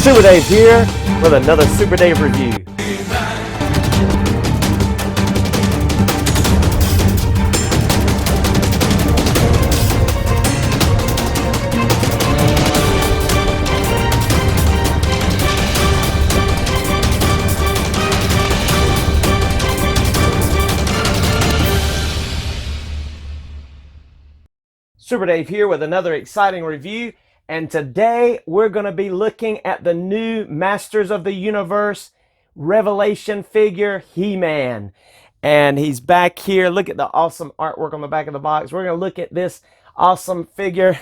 Super Dave here with another Super Dave review. Super Dave here with another exciting review. And today we're going to be looking at the new Masters of the Universe Revelation figure, He-Man. And he's back here. Look at the awesome artwork on the back of the box. We're going to look at this awesome figure.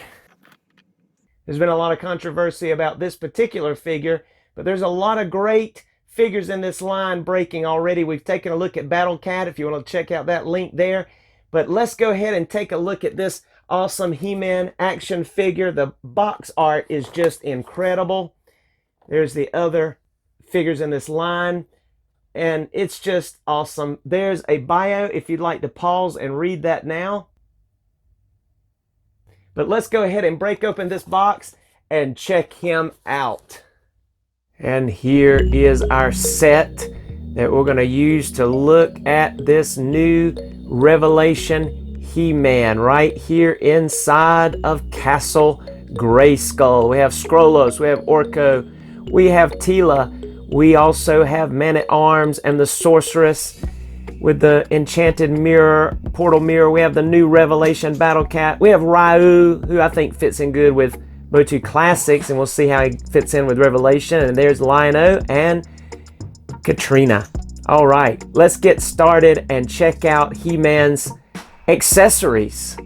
There's been a lot of controversy about this particular figure, but there's a lot of great figures in this line breaking already. We've taken a look at Battle Cat if you want to check out that link there. But let's go ahead and take a look at this awesome He-Man action figure. The box art is just incredible. There's the other figures in this line, and it's just awesome. There's a bio if you'd like to pause and read that now. But let's go ahead and break open this box and check him out. And here is our set that we're going to use to look at this new Revelation He-Man right here inside of Hassell Grayskull. We have Skrullos, we have Orko, we have Teela, we also have Man-at-Arms and the Sorceress with the enchanted mirror, portal mirror. We have the new Revelation Battle Cat. We have Ryu, who I think fits in good with MOTU Classics, and we'll see how he fits in with Revelation. And there's Lion-O and Katrina. All right, let's get started and check out He-Man's accessories.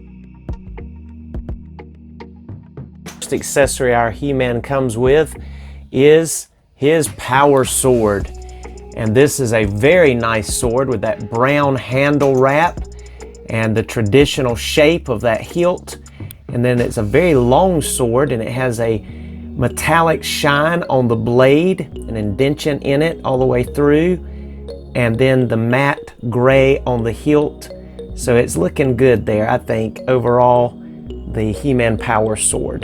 First accessory our He-Man comes with is his power sword. And this is a very nice sword with that brown handle wrap and the traditional shape of that hilt. And then it's a very long sword, and it has a metallic shine on the blade, an indentation in it all the way through, and then the matte gray on the hilt. So it's looking good there, I think, overall, the He-Man power sword.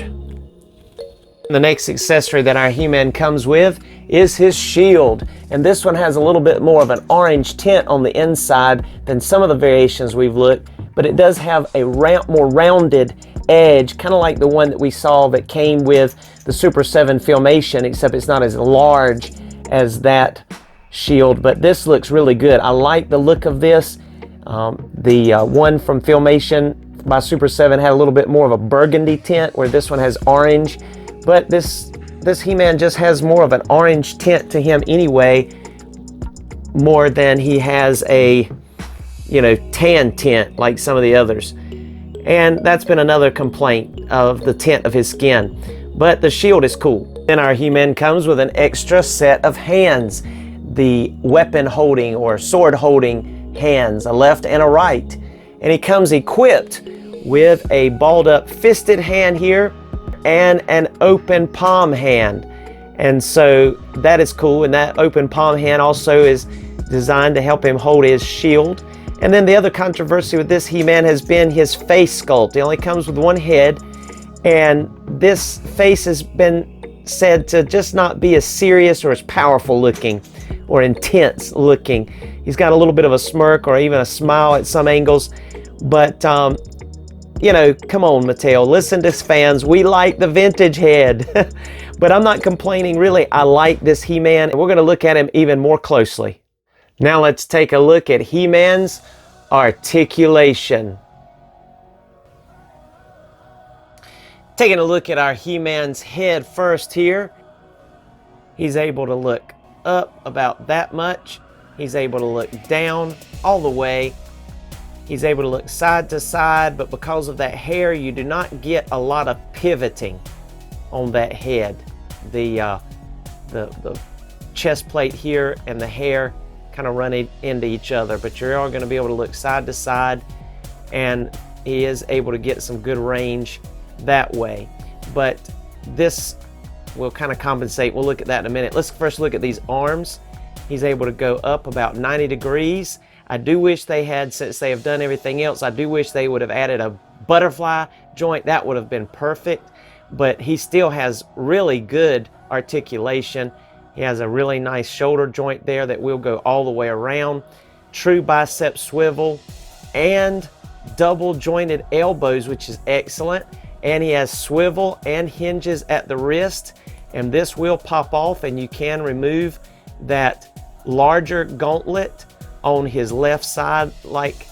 The next accessory that our He-Man comes with is his shield. And this one has a little bit more of an orange tint on the inside than some of the variations we've looked, but it does have a more rounded edge, kind of like the one that we saw that came with the Super 7 Filmation, except it's not as large as that shield, but this looks really good. I like the look of this. The one from Filmation by Super 7 had a little bit more of a burgundy tint, where this one has orange, but this He-Man just has more of an orange tint to him anyway, more than he has a, tan tint like some of the others. And that's been another complaint of the tint of his skin, but the shield is cool. Then our He-Man comes with an extra set of hands, the weapon holding or sword holding hands, a left and a right, and he comes equipped with a balled up fisted hand here and an open palm hand. And so that is cool, and that open palm hand also is designed to help him hold his shield. And then the other controversy with this He-Man has been his face sculpt. It only comes with one head, and this face has been said to just not be as serious or as powerful looking or intense looking. He's got a little bit of a smirk or even a smile at some angles, but come on, Mattel, listen to fans. We like the vintage head, but I'm not complaining really. I like this He-Man, and we're going to look at him even more closely. Now let's take a look at He-Man's articulation. Taking a look at our He-Man's head first here. He's able to look up about that much. He's able to look down all the way. He's able to look side to side, but because of that hair, you do not get a lot of pivoting on that head. The chest plate here and the hair kind of run into each other, but you're all going to be able to look side to side, and he is able to get some good range that way. But this will kind of compensate. We'll look at that in a minute. Let's first look at these arms. He's able to go up about 90 degrees. I do wish they had, since they have done everything else, I do wish they would have added a butterfly joint. That would have been perfect. But he still has really good articulation. He has a really nice shoulder joint there that will go all the way around. True bicep swivel and double jointed elbows, which is excellent. And he has swivel and hinges at the wrist. And this will pop off and you can remove that larger gauntlet on his left side. Like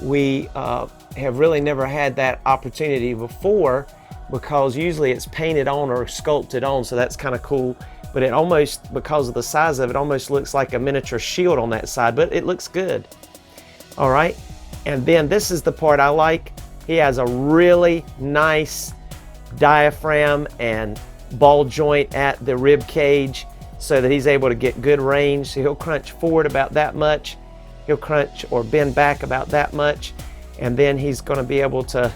we have really never had that opportunity before, because usually it's painted on or sculpted on, so that's kind of cool. But it almost, because of the size of it, almost looks like a miniature shield on that side, but it looks good. All right, and then this is the part I like. He has a really nice diaphragm and ball joint at the rib cage so that he's able to get good range. So he'll crunch forward about that much, he'll crunch or bend back about that much, and then he's going to be able to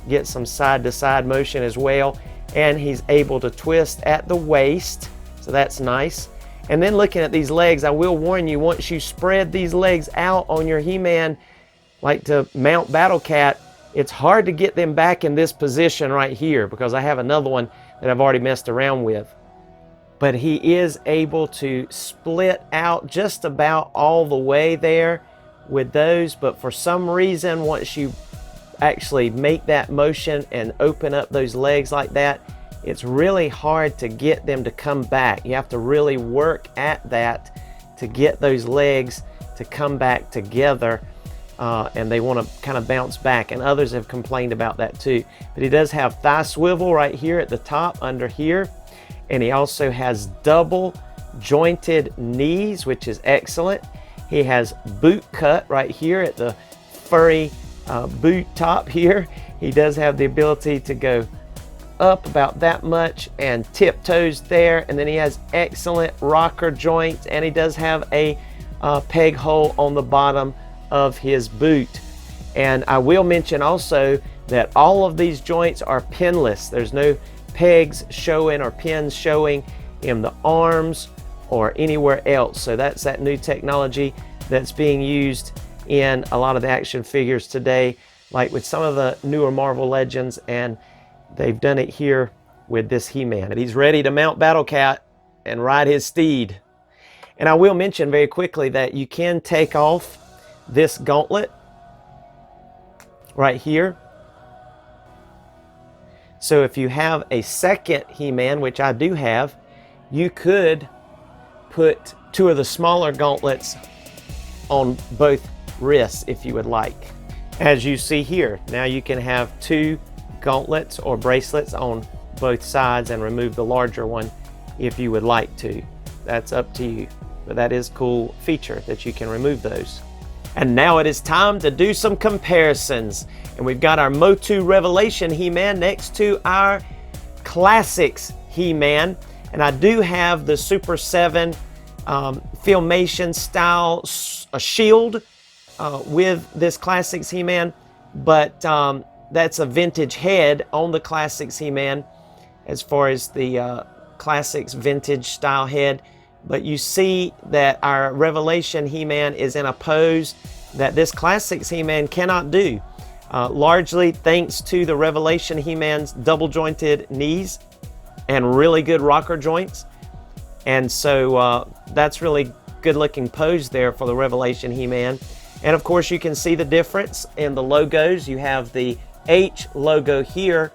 get some side-to-side motion as well, and he's able to twist at the waist, so that's nice. And then looking at these legs, I will warn you, once you spread these legs out on your He-Man, like to mount Battle Cat, it's hard to get them back in this position right here, because I have another one that I've already messed around with. But he is able to split out just about all the way there with those, but for some reason, once you actually make that motion and open up those legs like that, it's really hard to get them to come back. You have to really work at that to get those legs to come back together, and they want to kind of bounce back, and others have complained about that too. But he does have thigh swivel right here at the top under here, and he also has double jointed knees, which is excellent. He has boot cut right here at the furry boot top here. He does have the ability to go up about that much and tiptoes there, and then he has excellent rocker joints, and he does have a peg hole on the bottom of his boot. And I will mention also that all of these joints are pinless. There's no pegs showing or pins showing in the arms or anywhere else. So that's that new technology that's being used in a lot of the action figures today, like with some of the newer Marvel Legends, and they've done it here with this He-Man. And he's ready to mount Battle Cat and ride his steed. And I will mention very quickly that you can take off this gauntlet right here. So if you have a second He-Man, which I do have, you could put two of the smaller gauntlets on both wrists if you would like. As you see here, now you can have two gauntlets or bracelets on both sides and remove the larger one if you would like to. That's up to you, but that is a cool feature that you can remove those. And now it is time to do some comparisons, and we've got our MOTU Revelation He-Man next to our Classics He-Man, and I do have the Super 7 Filmation style shield with this Classics He-Man, but that's a vintage head on the Classics He-Man as far as the Classics vintage style head. But you see that our Revelation He-Man is in a pose that this Classics He-Man cannot do, largely thanks to the Revelation He-Man's double jointed knees and really good rocker joints. And so that's really good looking pose there for the Revelation He-Man. And of course you can see the difference in the logos. You have the H logo here,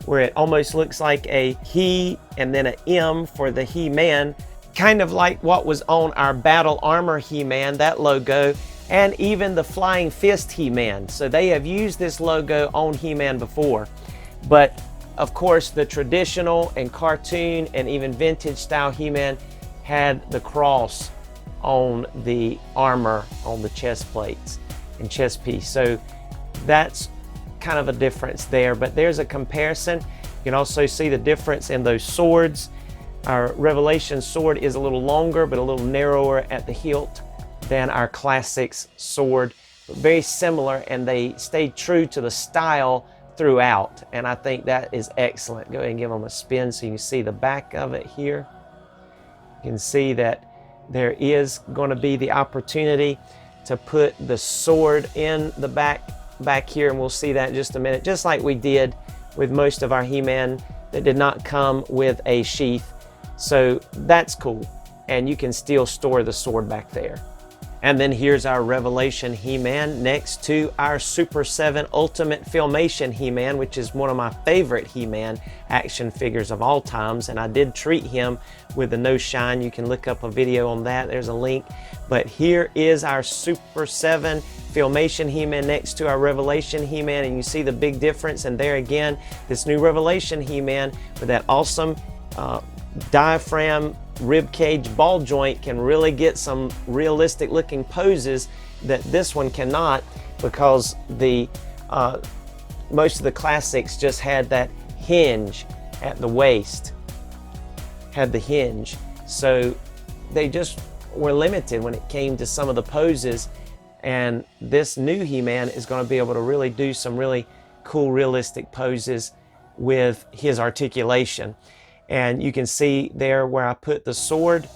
where it almost looks like a he and then an M for the He-Man, kind of like what was on our Battle Armor He-Man, that logo, and even the Flying Fist He-Man. So they have used this logo on He-Man before. But of course the traditional and cartoon and even vintage style He-Man had the cross on the armor on the chest plates and chest piece. So that's kind of a difference there, but there's a comparison. You can also see the difference in those swords. Our Revelation sword is a little longer but a little narrower at the hilt than our Classics sword, but very similar, and they stayed true to the style throughout, and I think that is excellent. Go ahead and give them a spin so you can see the back of it here. You can see that there is going to be the opportunity to put the sword in the back here, and we'll see that in just a minute, just like we did with most of our He-Man that did not come with a sheath. So that's cool. And you can still store the sword back there. And then here's our Revelation He-Man next to our Super 7 Ultimate Filmation He-Man, which is one of my favorite He-Man action figures of all times. And I did treat him with the no shine. You can look up a video on that. There's a link. But here is our Super 7 Filmation He-Man next to our Revelation He-Man. And you see the big difference. And there again, this new Revelation He-Man with that awesome diaphragm rib cage ball joint can really get some realistic looking poses that this one cannot, because the most of the classics just had that hinge at the waist, had the hinge, so they just were limited when it came to some of the poses. And this new He-Man is going to be able to really do some really cool realistic poses with his articulation. And you can see there where I put the sword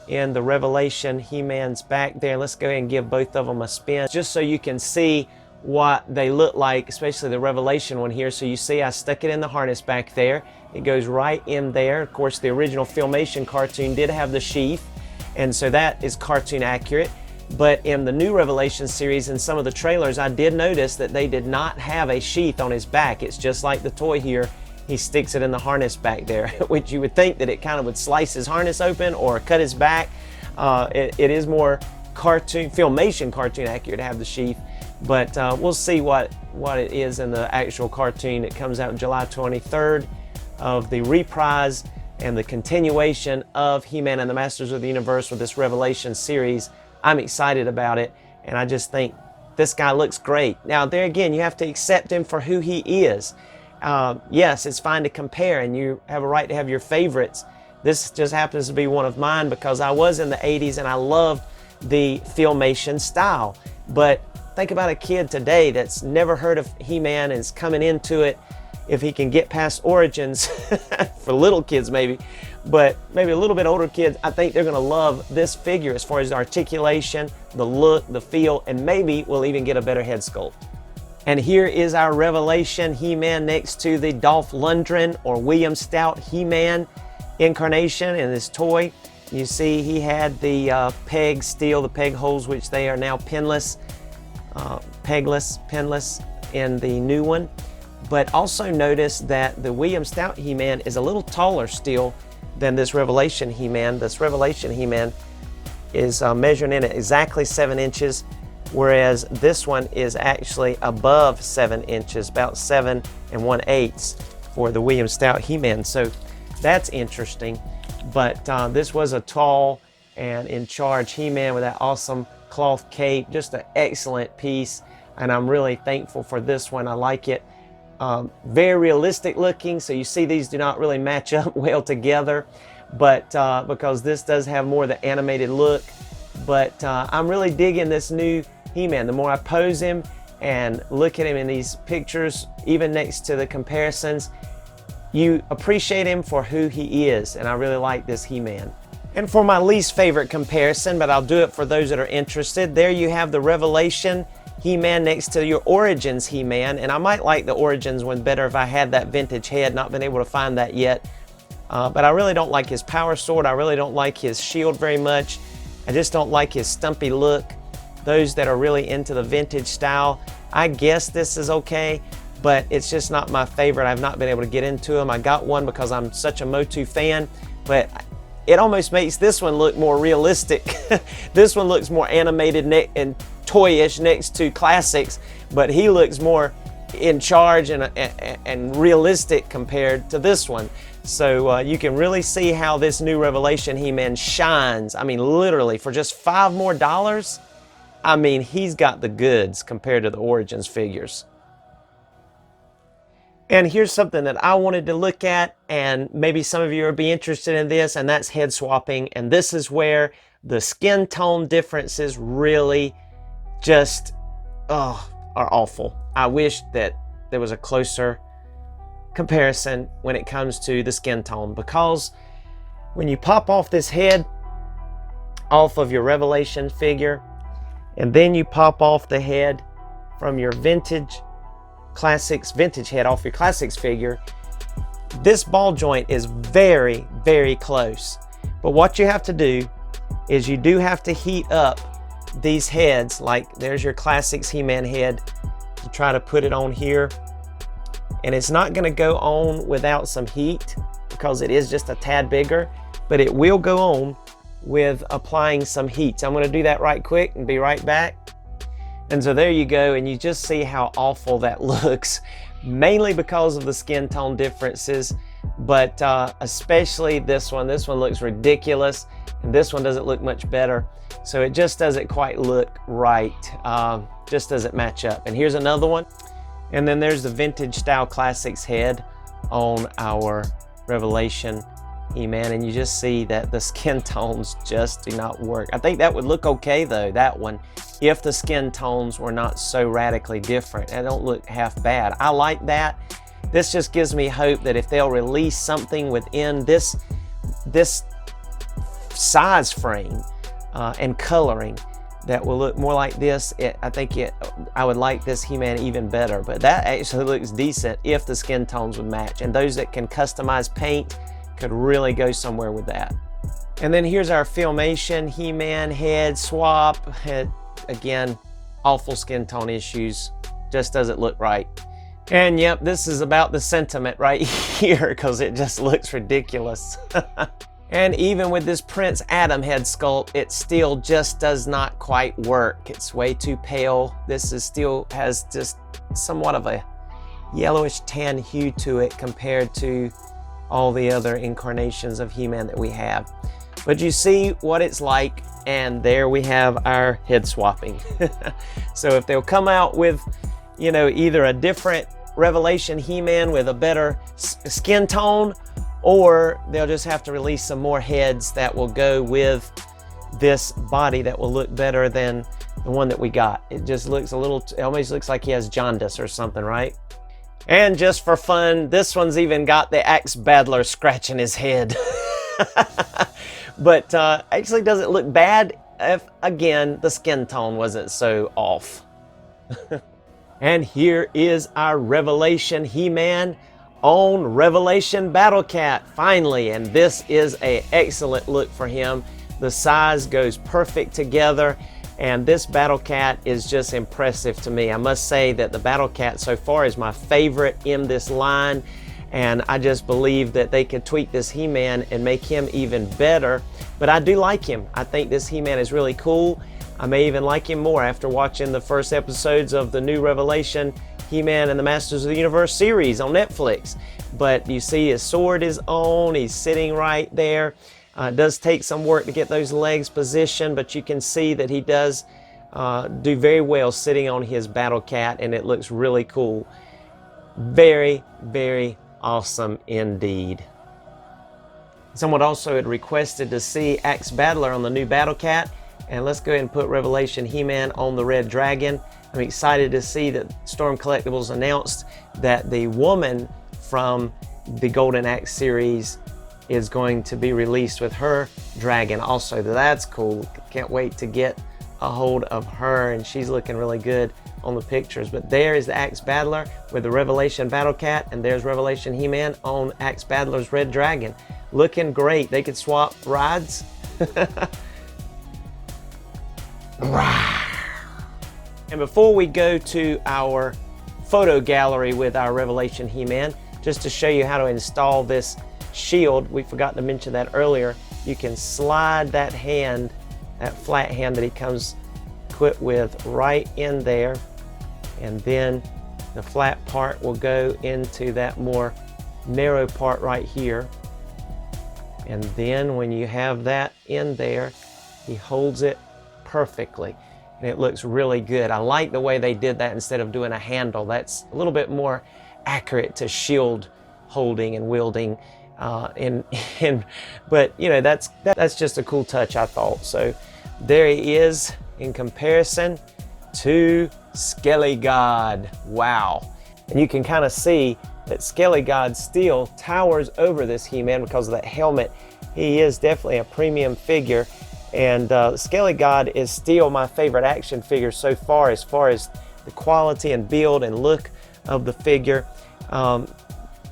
in the Revelation He-Man's back there. Let's go ahead and give both of them a spin, just so you can see what they look like, especially the Revelation one here. So you see I stuck it in the harness back there. It goes right in there. Of course, the original Filmation cartoon did have the sheath, and so that is cartoon accurate. But in the new Revelation series, in some of the trailers, I did notice that they did not have a sheath on his back. It's just like the toy here. He sticks it in the harness back there, which you would think that it kind of would slice his harness open or cut his back. It is more Filmation cartoon accurate to have the sheath, but we'll see what it is in the actual cartoon. It comes out July 23rd of the reprise and the continuation of He-Man and the Masters of the Universe with this Revelation series. I'm excited about it, and I just think this guy looks great. Now, there again, you have to accept him for who he is. Yes, it's fine to compare, and you have a right to have your favorites. This just happens to be one of mine because I was in the 80s and I loved the Filmation style. But think about a kid today that's never heard of He-Man and is coming into it. If he can get past Origins, for little kids maybe, but maybe a little bit older kids, I think they're going to love this figure as far as the articulation, the look, the feel, and maybe we'll even get a better head sculpt. And here is our Revelation He-Man next to the Dolph Lundgren or William Stout He-Man incarnation in this toy. You see he had the peg steel, the peg holes, which they are now pinless, pinless in the new one. But also notice that the William Stout He-Man is a little taller still than this Revelation He-Man. This Revelation He-Man is measuring in at exactly 7 inches. Whereas this one is actually above 7 inches, about 7 1/8 for the William Stout He-Man. So that's interesting. But this was a tall and in charge He-Man with that awesome cloth cape, just an excellent piece. And I'm really thankful for this one. I like it. Very realistic looking. So you see these do not really match up well together, but because this does have more of the animated look. But I'm really digging this new He-Man. The more I pose him and look at him in these pictures, even next to the comparisons, you appreciate him for who he is, and I really like this He-Man. And for my least favorite comparison, but I'll do it for those that are interested, there you have the Revelation He-Man next to your Origins He-Man, and I might like the Origins one better if I had that vintage head. Not been able to find that yet, but I really don't like his power sword. I really don't like his shield very much. I just don't like his stumpy look. Those that are really into the vintage style, I guess this is okay, but it's just not my favorite. I've not been able to get into them. I got one because I'm such a MOTU fan, but it almost makes this one look more realistic. This one looks more animated and toyish next to classics, but he looks more in charge and realistic compared to this one. So you can really see how this new Revelation He-Man shines. I mean, literally, for just $5 more, I mean, he's got the goods compared to the Origins figures. And here's something that I wanted to look at, and maybe some of you will be interested in this, and that's head swapping. And this is where the skin tone differences really just are awful. I wish that there was a closer comparison when it comes to the skin tone, because when you pop off this head off of your Revelation figure, and then you pop off the head from your vintage head off your classics figure, This ball joint is very, very close. But what you have to do is you do have to heat up these heads. Like there's your Classics He-Man head. You try to put it on here. And it's not gonna go on without some heat because it is just a tad bigger, but it will go on with applying some heat. So I'm gonna do that right quick and be right back. And so there you go, and you just see how awful that looks, mainly because of the skin tone differences, but especially this one. This one looks ridiculous, and this one doesn't look much better. So it just doesn't quite look right, just doesn't match up. And here's another one. And then there's the vintage style Classics head on our Revelation He-Man, and you just see that the skin tones just do not work. I think that would look okay though, that one, if the skin tones were not so radically different. They don't look half bad. I like that. This just gives me hope that if they'll release something within this size frame and coloring that will look more like this, I would like this He-Man even better. But that actually looks decent if the skin tones would match. And those that can customize paint could really go somewhere with that. And then here's our Filmation He-Man head swap. Again, awful skin tone issues. Just doesn't look right. And yep, this is about the sentiment right here because it just looks ridiculous. And even with this Prince Adam head sculpt, it still just does not quite work. It's way too pale. This is still has just somewhat of a yellowish tan hue to it compared to all the other incarnations of He-Man that we have. But you see what it's like, and there we have our head swapping. So if they'll come out with, you know, either a different Revelation He-Man with a better skin tone, or they'll just have to release some more heads that will go with this body that will look better than the one that we got. It just looks a little, it almost looks like he has jaundice or something, right? And just for fun, this one's even got the axe battler scratching his head. But actually doesn't look bad if, again, the skin tone wasn't so off. And here is our Revelation He-Man on Revelation Battle Cat, finally. And this is an excellent look for him. The size goes perfect together. And this Battle Cat is just impressive to me. I must say that the Battle Cat so far is my favorite in this line. And I just believe that they could tweak this He-Man and make him even better. But I do like him. I think this He-Man is really cool. I may even like him more after watching the first episodes of the new Revelation He-Man and the Masters of the Universe series on Netflix. But you see his sword is on. He's sitting right there. It does take some work to get those legs positioned, but you can see that he does do very well sitting on his Battle Cat, and it looks really cool. Very, very awesome indeed. Someone also had requested to see Axe Battler on the new Battle Cat, and let's go ahead and put Revelation He-Man on the Red Dragon. I'm excited to see that Storm Collectibles announced that the woman from the Golden Axe series is going to be released with her dragon also. That's cool. Can't wait to get a hold of her, and she's looking really good on the pictures. But there is the Axe Battler with the Revelation Battle Cat, and there's Revelation He-Man on Axe Battler's Red Dragon. Looking great. They could swap rides. And before we go to our photo gallery with our Revelation He-Man, just to show you how to install this shield, we forgot to mention that earlier. You can slide that hand, that flat hand that he comes equipped with, right in there, and then the flat part will go into that more narrow part right here. And then when you have that in there, he holds it perfectly, and it looks really good. I like the way they did that instead of doing a handle. That's a little bit more accurate to shield holding and wielding. But you know, that's just a cool touch, I thought. So there he is in comparison to Skelly God. Wow. And you can kind of see that Skelly God still towers over this He-Man because of that helmet. He is definitely a premium figure, and Skelly God is still my favorite action figure so far as the quality and build and look of the figure.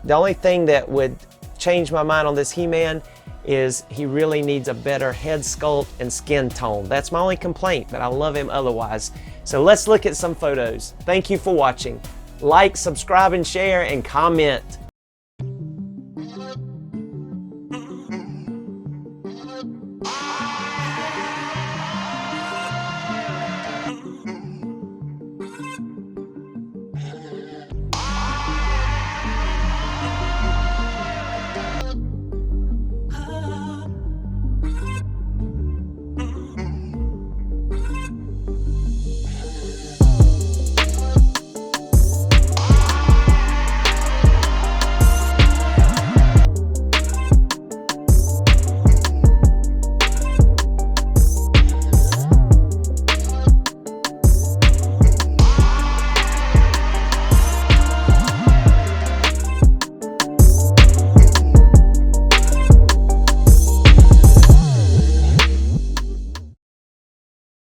The only thing that would change my mind on this He-Man is he really needs a better head sculpt and skin tone. That's my only complaint, but I love him otherwise. So let's look at some photos. Thank you for watching. Like, subscribe, and share, and comment.